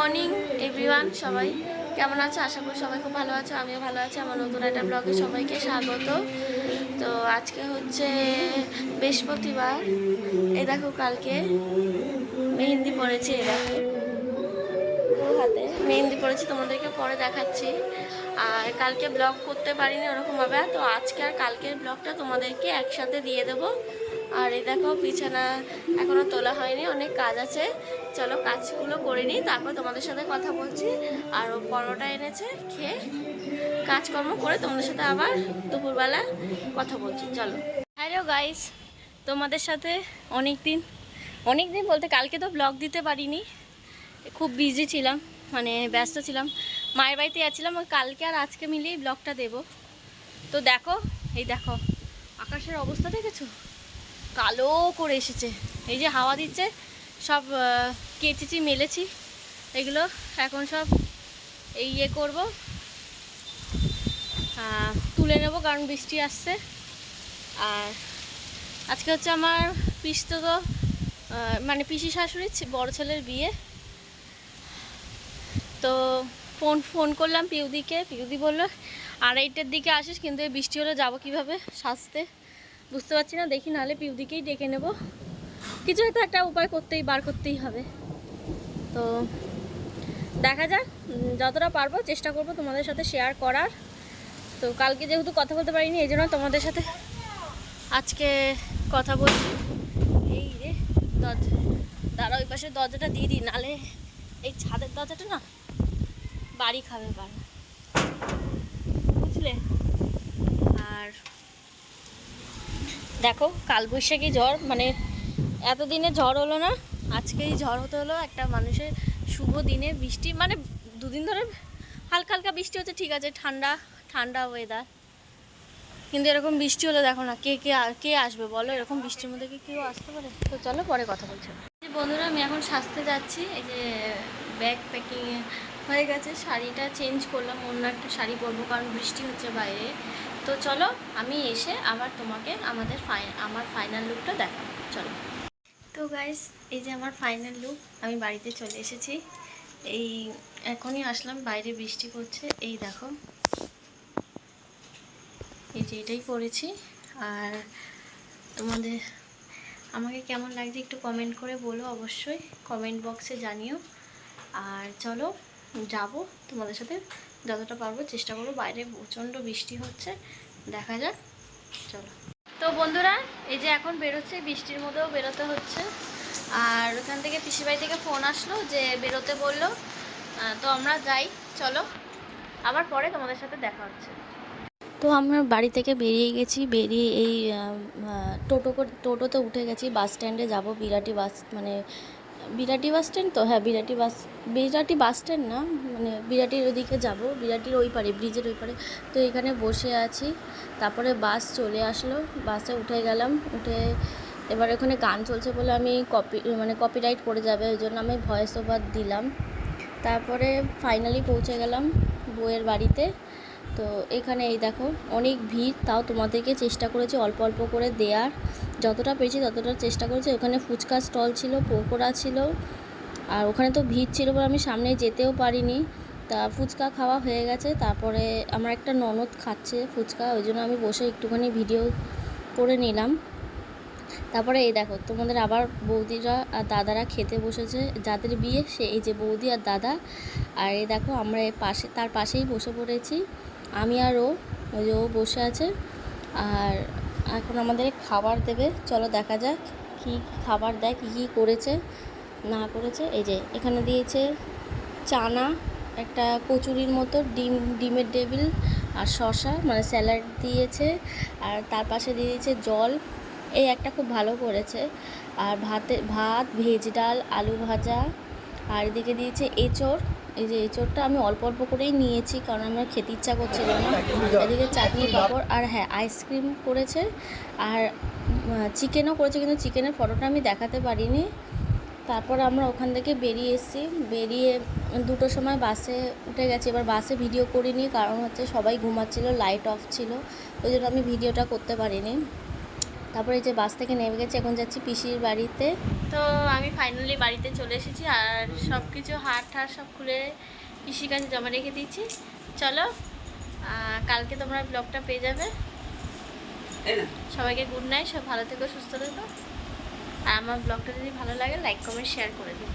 Morning everyone, সবাই কেমন আছে? আশা করি সবাই খুব ভালো আছে, আমিও ভালো আছি। আমার নতুন একটা ব্লগে সবাইকে স্বাগত। তো আজকে হচ্ছে বৃহস্পতিবার। এই দেখো কালকে মেহেন্দি পড়েছি, এই দেখো হাতে মেহেন্দি পড়েছি, তোমাদেরকে পরে দেখাচ্ছি। আর কালকে ব্লগ করতে পারিনি ওরকমভাবে, তো আজকে আর কালকের ব্লগটা তোমাদেরকে একসাথে দিয়ে দেবো। আর এই দেখো বিছানা এখনও তোলা হয়নি, অনেক কাজ আছে। চলো কাজগুলো করে নিই, তারপর তোমাদের সাথে কথা বলছি। আর ও পরোটা এনেছে, খেয়ে কাজকর্ম করে তোমাদের সাথে আবার দুপুরবেলা কথা বলছি। চলো। হ্যালো গাইস, তোমাদের সাথে অনেক দিন বলতে কালকে তো ব্লগ দিতে পারিনি, খুব বিজি ছিলাম, মানে ব্যস্ত ছিলাম, মায়ের বাড়িতে যাচ্ছিলাম। কালকে আর আজকে মিলিয়ে ব্লগটা দেব। তো দেখো, এই দেখো আকাশের অবস্থা দেখেছো, কালো করে এসেছে। এই যে হাওয়া দিচ্ছে, সব কেচেছি মেলেছি, এগুলো এখন সব এই করব, তুলে নেব, কারণ বৃষ্টি আসছে। আর আজকে হচ্ছে আমার পিসতো মানে পিসি শাশুড়ির বড় ছেলের বিয়ে। তো ফোন করলাম পিউদিকে, পিউদি বললো 2:30টার দিকে আসিস, কিন্তু এই বৃষ্টি হলে যাবো কীভাবে সাজতে বুঝতে পারছি না। দেখি নাহলে পিউদিকেই ডেকে নেব, কিছু হয়তো একটা উপায় বার করতেই হবে। তো দেখা যাক, যতটা পারবো চেষ্টা করব তোমাদের সাথে শেয়ার করার। তো কালকে যেহেতু কথা বলতে পারিনি, এই জন্য তোমাদের সাথে আজকে কথা বলছি। এই রে দাঁড়া, ওই পাশের দরজাটা দিয়ে দিই, নাহলে এই ছাদের দরজাটা না বাড়ি খাবে পারে, বুঝলে। আর দেখো কালবৈশাখী ঝড়, মানে এতদিনে ঝড় হলো না, আজকেই ঝড় হতে হলো একটা মানুষের শুভ দিনে। বৃষ্টি মানে দুদিন ধরে হালকা হালকা বৃষ্টি হচ্ছে, ঠিক আছে, ঠান্ডা ওয়েদার, কিন্তু এরকম বৃষ্টি হলে দেখো না, কে আসবে বলো? এরকম বৃষ্টির মধ্যে কি কেউ আসতে পারে? তো চলো পরে কথা বলছি। বন্ধুরা, আমি এখন সাজতে যাচ্ছি। এই যে ব্যাগ প্যাকিং হয়ে গেছে, শাড়িটা চেঞ্জ করলাম, অন্য একটা শাড়ি পরবো কারণ বৃষ্টি হচ্ছে বাইরে। তো চলো আমি এসে আবার তোমাকে আমার ফাইনাল লুকটা দেখাবো, চলো। তো গাইস, এই যে আমার ফাইনাল লুক, আমি বাড়িতে চলে এসেছি। এই এখনই আসলাম, বাইরে বৃষ্টি পড়ছে। এই দেখো, এই যে এটাই পরেছি। আর তোমাদের আমাকে কেমন লাগছে একটু কমেন্ট করে বলো, অবশ্যই কমেন্ট বক্সে জানিও। আর চলো যাব, তোমাদের সাথে যতটা পারবো চেষ্টা করবো। বাইরে প্রচণ্ড বৃষ্টি হচ্ছে, দেখা যাক, চলো। তো বন্ধুরা, এই যে এখন বেরোচ্ছে, বৃষ্টির মধ্যেও বেরোতে হচ্ছে। আর ওখান থেকে পিসিবাড়ি থেকে ফোন আসলো যে বেরোতে বললো, তো আমরা যাই, চলো আবার পরে তোমাদের সাথে দেখা হচ্ছে। তো আমরা বাড়ি থেকে বেরিয়ে গেছি, বেরিয়ে এই টোটোতে উঠে গেছি, বাস স্ট্যান্ডে যাব। বিরাটি বাস স্ট্যান্ড, তো হ্যাঁ বিরাটি বাস স্ট্যান্ড না, মানে বিরাটির ওদিকে যাব, বিরাটির ওই পারে, ব্রিজের ওই পারে। তো এখানে বসে আছি, তারপরে বাস চলে আসলো, বাসে উঠে গেলাম। উঠে এবার ওখানে গান চলছে বলে আমি কপিরাইট পড়ে যাবে, ওই জন্য আমি ভয়েস ওভার দিলাম। তারপরে ফাইনালি পৌঁছে গেলাম বউয়ের বাড়িতে। তো এখানে এই দেখো অনেক ভিড়, তাও তোমাদেরকে চেষ্টা করেছি অল্প অল্প করে দেওয়ার, যতটা পেরেছি ততটা চেষ্টা করেছি। ওখানে ফুচকা স্টল ছিল, পকোড়া ছিল, আর ওখানে তো ভিড় ছিল বলে আমি সামনে যেতেও পারিনি। তা ফুচকা খাওয়া হয়ে গেছে, তারপরে আমার একটা ননদ খাচ্ছে ফুচকা, ওই জন্য আমি বসে একটুখানি ভিডিও করে নিলাম। তারপরে এই দেখো তোমাদের আবার বৌদিরা আর দাদারা খেতে বসেছে, যাদের বিয়ে সে এই যে বৌদি আর দাদা। আর এই দেখো আমরা তার পাশেই বসে পড়েছি, আমি আর ওই যে ও বসে আছে। আর এখন আমাদের খাবার দেবে, চলো দেখা যাক কী খাবার দেয়, কী করেছে না করেছে। এই যে এখানে দিয়েছে চানা, একটা কচুরির মতো, ডিমের টেবিল আর শসা, মানে স্যালাড দিয়েছে। আর তার পাশে দিয়ে দিয়েছে জল, এই একটা খুব ভালো করেছে। আর ভাত, ভেজ ডাল, আলু ভাজা, আর এদিকে দিয়েছে এঁচড়। এই যে এঁচড়টা আমি অল্প অল্প করেই নিয়েছি, কারণ আমার খেতে ইচ্ছা করছিল না। এদিকে চাটনি, পাঁপড়, আর হ্যাঁ আইসক্রিম করেছে, আর চিকেনও করেছে, কিন্তু চিকেনের ফটোটা আমি দেখাতে পারিনি। তারপর আমরা ওখান থেকে বেরিয়ে এসেছি, বেরিয়ে 2টোর সময় বাসে উঠে গেছি। এবার বাসে ভিডিও করিনি, কারণ হচ্ছে সবাই ঘুমাচ্ছিল, লাইট অফ ছিল, ওই জন্য আমি ভিডিওটা করতে পারিনি। তারপরে এই যে বাস থেকে নেমে গেছি, এখন যাচ্ছি পিসির বাড়িতে। তো আমি ফাইনালি বাড়িতে চলে এসেছি আর সব কিছু হাট ঠাট সব খুলে পিসির কাছে জমা রেখে দিয়েছি। চলো কালকে তোমরা ব্লগটা পেয়ে যাবে। সবাইকে গুড নাইট, সব ভালো থেকো, সুস্থ থেকো। আর আমার ব্লগটা যদি ভালো লাগে লাইক কমেন্ট শেয়ার করে দিও।